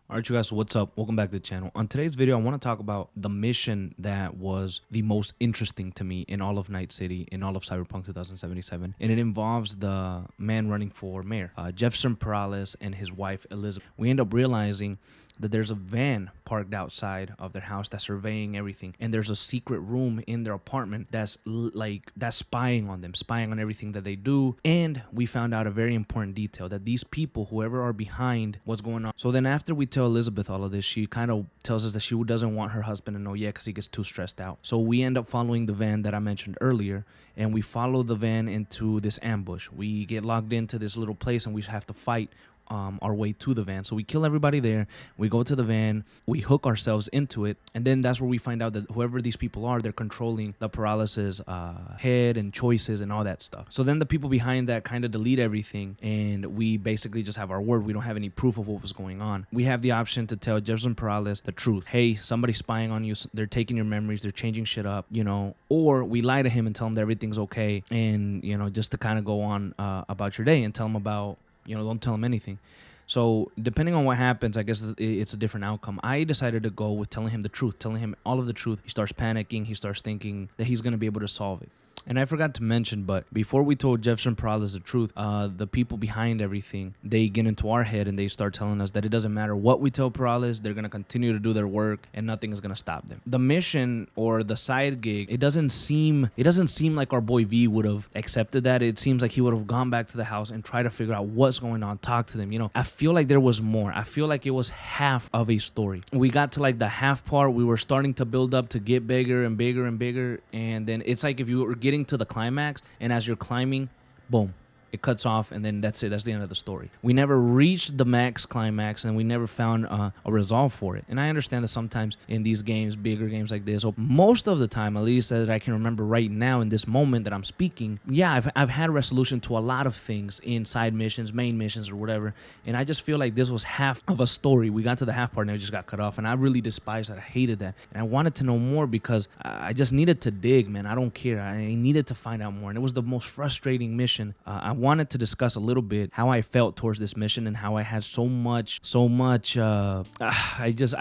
Alright, you guys, so what's up? Welcome back to the channel. On today's video, I want to talk about the mission that was the most interesting to me in all of Night City, in all of Cyberpunk 2077. And it involves the man running for mayor, Jefferson Perales, and his wife, Elizabeth. We end up realizing that there's a van parked outside of their house that's surveying everything. And there's a secret room in their apartment that's spying on them, spying on everything that they do. And we found out a very important detail, that these people, whoever are behind what's going on. So then after we tell Elizabeth all of this, she kind of tells us that she doesn't want her husband to know yet because he gets too stressed out. So we end up following the van that I mentioned earlier, and we follow the van into this ambush. We get logged into this little place and we have to fight our way to the van. So we kill everybody there, we go to the van, we hook ourselves into it, and then that's where we find out that whoever these people are, they're controlling the Perales's head and choices and all that stuff. So then the people behind that kind of delete everything, and we basically just have our word. We don't have any proof of what was going on. We have the option to tell Jefferson Perales the truth. Hey, somebody's spying on you, they're taking your memories, they're changing shit up, you know, or we lie to him and tell him that everything's okay, and, you know, just to kind of go on about your day and tell him about, you know, don't tell him anything. So depending on what happens, I guess it's a different outcome. I decided to go with telling him the truth, telling him all of the truth. He starts panicking. He starts thinking that he's going to be able to solve it. And I forgot to mention, but before we told Jefferson Perales the truth, the people behind everything, they get into our head and they start telling us that it doesn't matter what we tell Perales, they're going to continue to do their work and nothing is going to stop them. The mission or the side gig, it doesn't seem like our boy V would have accepted that. It seems like he would have gone back to the house and tried to figure out what's going on, talk to them. You know, I feel like there was more. I feel like it was half of a story. We got to like the half part. We were starting to build up to get bigger and bigger and bigger. And then it's like if you were getting to the climax, and as you're climbing, boom, it cuts off, and then that's it. That's the end of the story. We never reached the max climax, and we never found a resolve for it. And I understand that sometimes in these games, bigger games like this, or most of the time, at least that I can remember right now in this moment that I'm speaking, yeah, I've had resolution to a lot of things in side missions, main missions, or whatever. And I just feel like this was half of a story. We got to the half part, and it just got cut off. And I really despised that. I hated that. And I wanted to know more because I just needed to dig, man. I don't care. I needed to find out more. And it was the most frustrating mission. I wanted to discuss a little bit how I felt towards this mission and how I had so much I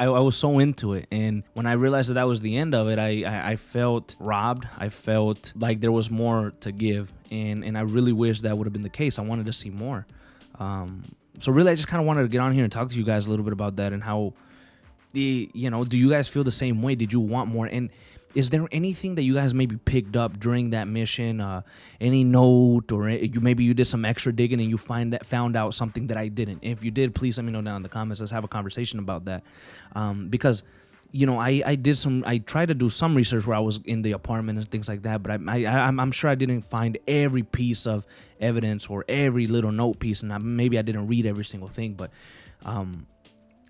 was so into it. And when I realized that was the end of it, I felt robbed. I felt like there was more to give, and I really wish that would have been the case. I wanted to see more. So really I just kind of wanted to get on here and talk to you guys a little bit about that, and how you know, do you guys feel the same way? Did you want more? And is there anything that you guys maybe picked up during that mission? Any note, or maybe you did some extra digging and you found out something that I didn't? If you did, please let me know down in the comments. Let's have a conversation about that. Because, you know, I tried to do some research where I was in the apartment and things like that, but I'm sure I didn't find every piece of evidence or every little note piece, and maybe I didn't read every single thing, but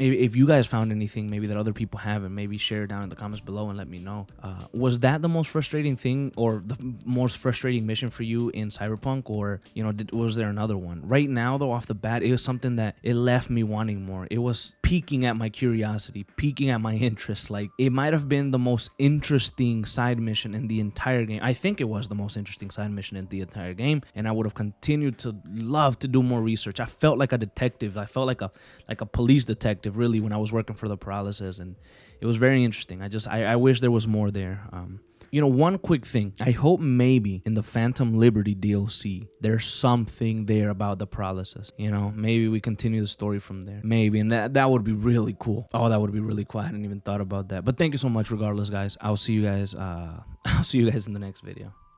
if you guys found anything maybe that other people haven't, maybe share it down in the comments below and let me know. Was that the most frustrating thing, or the most frustrating mission for you in Cyberpunk, or, you know, was there another one? Right now, though, off the bat, it was something that it left me wanting more. It was piquing at my curiosity, piquing at my interest. Like, it might have been the most interesting side mission in the entire game. I think it was the most interesting side mission in the entire game, and I would have continued to love to do more research. I felt like a detective. I felt like a police detective, really, when I was working for the Peraleses, and it was very interesting. I wish there was more there. You know, one quick thing, I hope maybe in the Phantom Liberty DLC there's something there about the Peraleses. You know, maybe we continue the story from there, maybe, and that would be really cool. Oh, that would be really cool. I hadn't even thought about that. But thank you so much regardless, guys. I'll see you guys in the next video.